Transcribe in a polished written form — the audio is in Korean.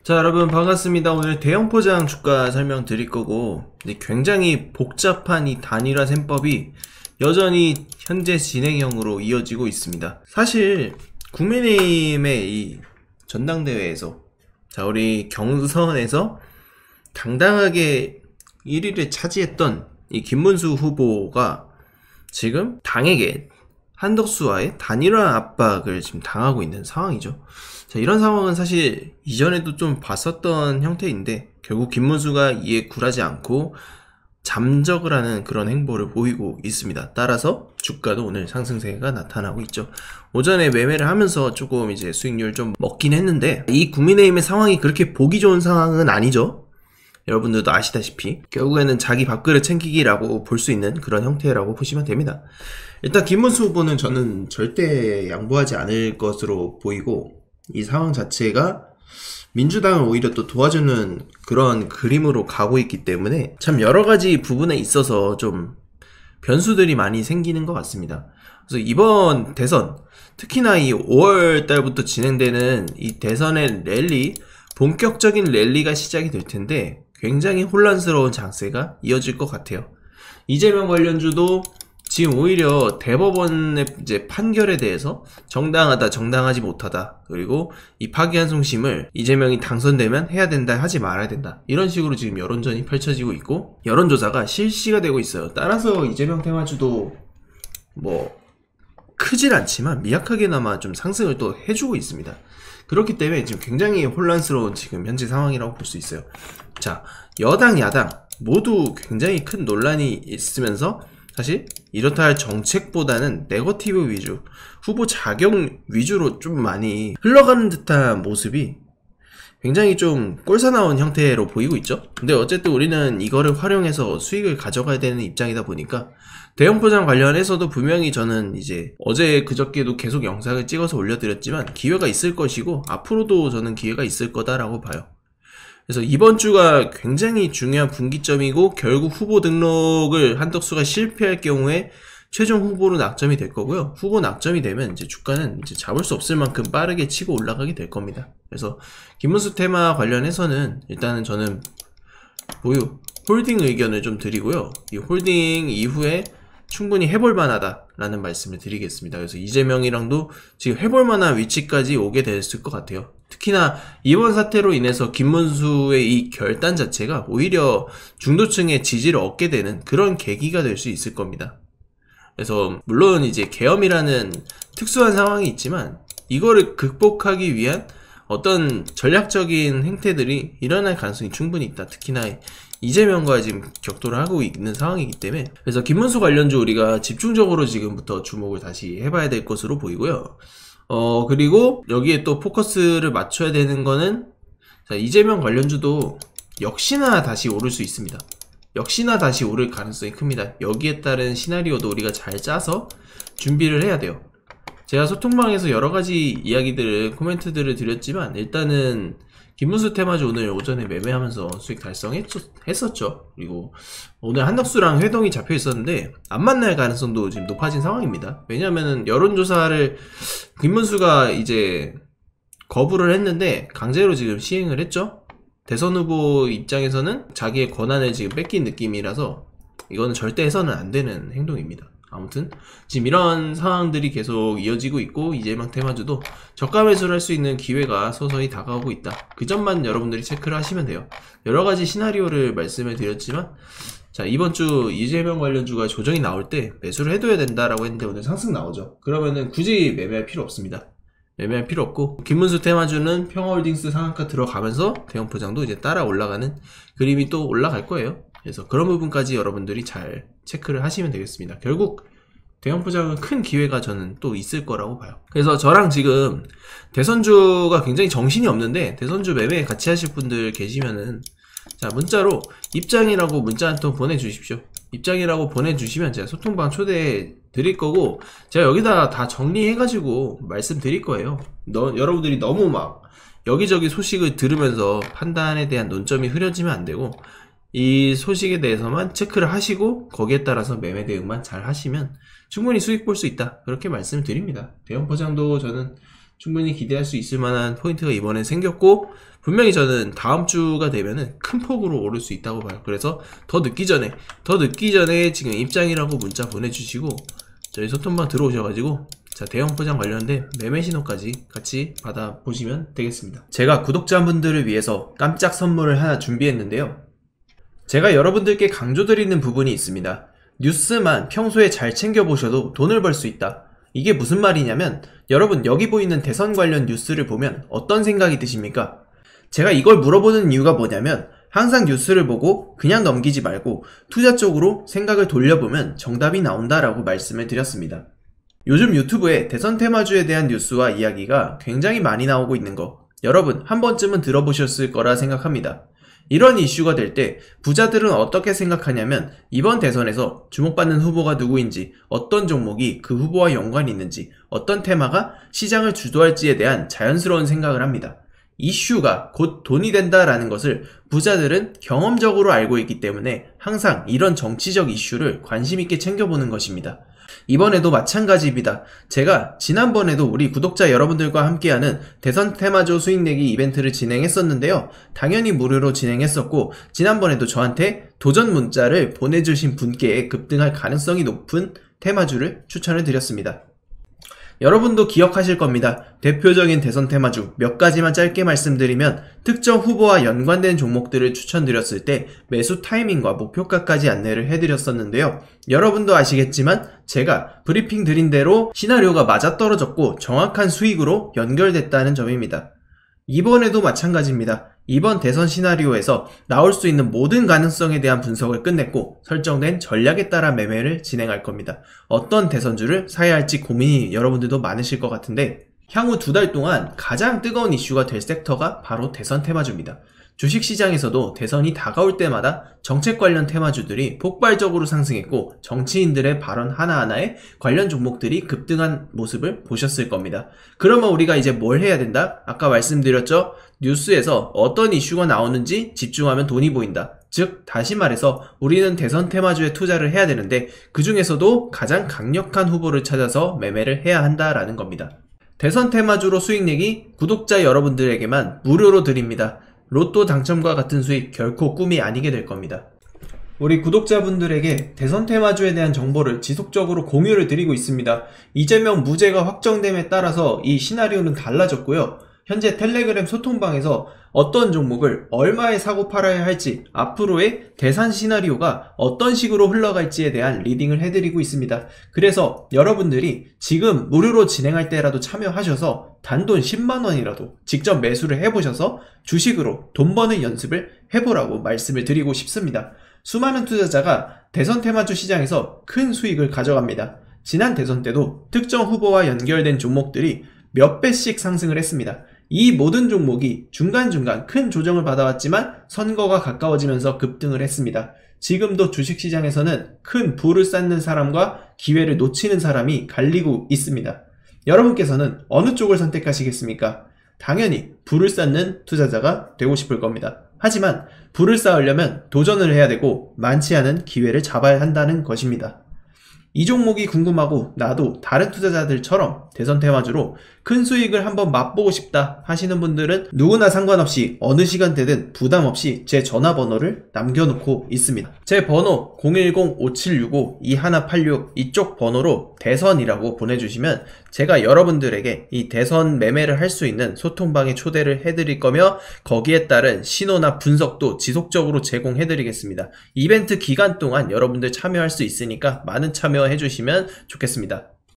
자, 여러분 반갑습니다. 오늘 대형 포장 주가 설명드릴 거고, 굉장히 복잡한 이 단일화 셈법이 여전히 현재 진행형으로 이어지고 있습니다. 사실 국민의힘의 이 전당대회에서, 자, 우리 경선에서 당당하게 1위를 차지했던 이 김문수 후보가 지금 당에게 한덕수와의 단일화 압박을 지금 당하고 있는 상황이죠. 자, 이런 상황은 사실 이전에도 좀 봤었던 형태인데, 결국 김문수가 이에 굴하지 않고 잠적을 하는 그런 행보를 보이고 있습니다. 따라서 주가도 오늘 상승세가 나타나고 있죠. 오전에 매매를 하면서 조금 이제 수익률 좀 먹긴 했는데, 이 국민의힘의 상황이 그렇게 보기 좋은 상황은 아니죠. 여러분들도 아시다시피 결국에는 자기 밥그릇 챙기기라고 볼 수 있는 그런 형태라고 보시면 됩니다. 일단 김문수 후보는 저는 절대 양보하지 않을 것으로 보이고, 이 상황 자체가 민주당을 오히려 또 도와주는 그런 그림으로 가고 있기 때문에 참 여러가지 부분에 있어서 좀 변수들이 많이 생기는 것 같습니다. 그래서 이번 대선, 특히나 이 5월 달부터 진행되는 이 대선의 랠리, 본격적인 랠리가 시작이 될 텐데 굉장히 혼란스러운 장세가 이어질 것 같아요. 이재명 관련주도 지금 오히려 대법원의 이제 판결에 대해서 정당하다, 정당하지 못하다, 그리고 이 파기환송심을 이재명이 당선되면 해야 된다, 하지 말아야 된다, 이런 식으로 지금 여론전이 펼쳐지고 있고, 여론조사가 실시가 되고 있어요. 따라서 이재명 테마주도 뭐 크진 않지만 미약하게나마 좀 상승을 또 해주고 있습니다. 그렇기 때문에 지금 굉장히 혼란스러운 지금 현재 상황이라고 볼 수 있어요. 자, 여당, 야당 모두 굉장히 큰 논란이 있으면서 사실 이렇다 할 정책보다는 네거티브 위주, 후보 자격 위주로 좀 많이 흘러가는 듯한 모습이 굉장히 좀 꼴사나운 형태로 보이고 있죠. 근데 어쨌든 우리는 이거를 활용해서 수익을 가져가야 되는 입장이다 보니까, 대형 포장 관련해서도 분명히 저는 이제 어제 그저께도 계속 영상을 찍어서 올려드렸지만 기회가 있을 것이고, 앞으로도 저는 기회가 있을 거다라고 봐요. 그래서 이번 주가 굉장히 중요한 분기점이고, 결국 후보 등록을 한덕수가 실패할 경우에 최종 후보로 낙점이 될 거고요. 후보 낙점이 되면 이제 주가는 이제 잡을 수 없을 만큼 빠르게 치고 올라가게 될 겁니다. 그래서 김문수 테마 관련해서는 일단은 저는 보유 홀딩 의견을 좀 드리고요. 이 홀딩 이후에 충분히 해볼 만하다 라는 말씀을 드리겠습니다. 그래서 이재명이랑도 지금 해볼 만한 위치까지 오게 됐을 것 같아요. 특히나 이번 사태로 인해서 김문수의 이 결단 자체가 오히려 중도층의 지지를 얻게 되는 그런 계기가 될 수 있을 겁니다. 그래서 물론 이제 계엄이라는 특수한 상황이 있지만 이거를 극복하기 위한 어떤 전략적인 행태들이 일어날 가능성이 충분히 있다. 특히나 이재명과 지금 격돌을 하고 있는 상황이기 때문에. 그래서 김문수 관련주 우리가 집중적으로 지금부터 주목을 다시 해봐야 될 것으로 보이고요. 그리고 여기에 또 포커스를 맞춰야 되는 거는, 자, 이재명 관련주도 역시나 다시 오를 수 있습니다. 역시나 다시 오를 가능성이 큽니다. 여기에 따른 시나리오도 우리가 잘 짜서 준비를 해야 돼요. 제가 소통방에서 여러가지 이야기들을, 코멘트들을 드렸지만, 일단은 김문수 테마주 오늘 오전에 매매하면서 수익 달성했었죠. 그리고 오늘 한덕수랑 회동이 잡혀 있었는데 안 만날 가능성도 지금 높아진 상황입니다. 왜냐면은 여론조사를 김문수가 이제 거부를 했는데 강제로 지금 시행을 했죠. 대선 후보 입장에서는 자기의 권한을 지금 뺏긴 느낌이라서 이거는 절대 해서는 안 되는 행동입니다. 아무튼 지금 이런 상황들이 계속 이어지고 있고, 이재명 테마주도 저가 매수를 할 수 있는 기회가 서서히 다가오고 있다. 그 점만 여러분들이 체크를 하시면 돼요. 여러가지 시나리오를 말씀을 드렸지만, 자, 이번 주 이재명 관련주가 조정이 나올 때 매수를 해둬야 된다라고 했는데 오늘 상승 나오죠. 그러면은 굳이 매매할 필요 없습니다. 매매할 필요 없고, 김문수 테마주는 평화홀딩스 상한가 들어가면서 대형 포장도 이제 따라 올라가는 그림이 또 올라갈 거예요. 그래서 그런 부분까지 여러분들이 잘 체크를 하시면 되겠습니다. 결국 대형 포장은 큰 기회가 저는 또 있을 거라고 봐요. 그래서 저랑 지금 대선주가 굉장히 정신이 없는데, 대선주 매매 같이 하실 분들 계시면은, 자, 문자로 입장이라고 문자 한 통 보내주십시오. 입장이라고 보내주시면 제가 소통방 초대해 드릴 거고, 제가 여기다 다 정리해가지고 말씀드릴 거예요. 여러분들이 너무 막 여기저기 소식을 들으면서 판단에 대한 논점이 흐려지면 안 되고, 이 소식에 대해서만 체크를 하시고 거기에 따라서 매매 대응만 잘 하시면 충분히 수익 볼 수 있다, 그렇게 말씀드립니다. 대형 포장도 저는 충분히 기대할 수 있을 만한 포인트가 이번엔 생겼고, 분명히 저는 다음 주가 되면은 큰 폭으로 오를 수 있다고 봐요. 그래서 더 늦기 전에 지금 입장이라고 문자 보내주시고 저희 소통방 들어오셔가지고 자, 대형 포장 관련된 매매 신호까지 같이 받아보시면 되겠습니다. 제가 구독자분들을 위해서 깜짝 선물을 하나 준비했는데요. 제가 여러분들께 강조드리는 부분이 있습니다. 뉴스만 평소에 잘 챙겨보셔도 돈을 벌 수 있다. 이게 무슨 말이냐면, 여러분 여기 보이는 대선 관련 뉴스를 보면 어떤 생각이 드십니까? 제가 이걸 물어보는 이유가 뭐냐면, 항상 뉴스를 보고 그냥 넘기지 말고 투자 쪽으로 생각을 돌려보면 정답이 나온다라고 말씀을 드렸습니다. 요즘 유튜브에 대선 테마주에 대한 뉴스와 이야기가 굉장히 많이 나오고 있는 거, 여러분 한 번쯤은 들어보셨을 거라 생각합니다. 이런 이슈가 될 때 부자들은 어떻게 생각하냐면, 이번 대선에서 주목받는 후보가 누구인지, 어떤 종목이 그 후보와 연관이 있는지, 어떤 테마가 시장을 주도할지에 대한 자연스러운 생각을 합니다. 이슈가 곧 돈이 된다라는 것을 부자들은 경험적으로 알고 있기 때문에 항상 이런 정치적 이슈를 관심 있게 챙겨보는 것입니다. 이번에도 마찬가지입니다. 제가 지난번에도 우리 구독자 여러분들과 함께하는 대선 테마주 수익내기 이벤트를 진행했었는데요. 당연히 무료로 진행했었고, 지난번에도 저한테 도전 문자를 보내주신 분께 급등할 가능성이 높은 테마주를 추천을 드렸습니다. 여러분도 기억하실 겁니다. 대표적인 대선 테마주 몇 가지만 짧게 말씀드리면, 특정 후보와 연관된 종목들을 추천드렸을 때 매수 타이밍과 목표가까지 안내를 해드렸었는데요. 여러분도 아시겠지만 제가 브리핑 드린 대로 시나리오가 맞아떨어졌고 정확한 수익으로 연결됐다는 점입니다. 이번에도 마찬가지입니다. 이번 대선 시나리오에서 나올 수 있는 모든 가능성에 대한 분석을 끝냈고 설정된 전략에 따라 매매를 진행할 겁니다. 어떤 대선주를 사야 할지 고민이 여러분들도 많으실 것 같은데, 향후 2달 동안 가장 뜨거운 이슈가 될 섹터가 바로 대선 테마주입니다. 주식시장에서도 대선이 다가올 때마다 정책 관련 테마주들이 폭발적으로 상승했고, 정치인들의 발언 하나하나에 관련 종목들이 급등한 모습을 보셨을 겁니다. 그러면 우리가 이제 뭘 해야 된다? 아까 말씀드렸죠? 뉴스에서 어떤 이슈가 나오는지 집중하면 돈이 보인다. 즉 다시 말해서 우리는 대선 테마주에 투자를 해야 되는데, 그 중에서도 가장 강력한 후보를 찾아서 매매를 해야 한다라는 겁니다. 대선 테마주로 수익내기 구독자 여러분들에게만 무료로 드립니다. 로또 당첨과 같은 수익 결코 꿈이 아니게 될 겁니다. 우리 구독자분들에게 대선 테마주에 대한 정보를 지속적으로 공유를 드리고 있습니다. 이재명 무죄가 확정됨에 따라서 이 시나리오는 달라졌고요. 현재 텔레그램 소통방에서 어떤 종목을 얼마에 사고 팔아야 할지, 앞으로의 대선 시나리오가 어떤 식으로 흘러갈지에 대한 리딩을 해드리고 있습니다. 그래서 여러분들이 지금 무료로 진행할 때라도 참여하셔서 단돈 10만원이라도 직접 매수를 해보셔서 주식으로 돈 버는 연습을 해보라고 말씀을 드리고 싶습니다. 수많은 투자자가 대선 테마주 시장에서 큰 수익을 가져갑니다. 지난 대선 때도 특정 후보와 연결된 종목들이 몇 배씩 상승을 했습니다. 이 모든 종목이 중간중간 큰 조정을 받아왔지만 선거가 가까워지면서 급등을 했습니다. 지금도 주식시장에서는 큰 부를 쌓는 사람과 기회를 놓치는 사람이 갈리고 있습니다. 여러분께서는 어느 쪽을 선택하시겠습니까? 당연히 부를 쌓는 투자자가 되고 싶을 겁니다. 하지만 부를 쌓으려면 도전을 해야 되고 많지 않은 기회를 잡아야 한다는 것입니다. 이 종목이 궁금하고 나도 다른 투자자들처럼 대선 테마주로 큰 수익을 한번 맛보고 싶다 하시는 분들은 누구나 상관없이 어느 시간대든 부담없이 제 전화번호를 남겨놓고 있습니다. 제 번호 010-5765-2186 이쪽 번호로 대선이라고 보내주시면 제가 여러분들에게 이 대선 매매를 할 수 있는 소통방에 초대를 해드릴 거며, 거기에 따른 신호나 분석도 지속적으로 제공해드리겠습니다. 이벤트 기간 동안 여러분들 참여할 수 있으니까 많은 참여해 주시면 좋겠습니다.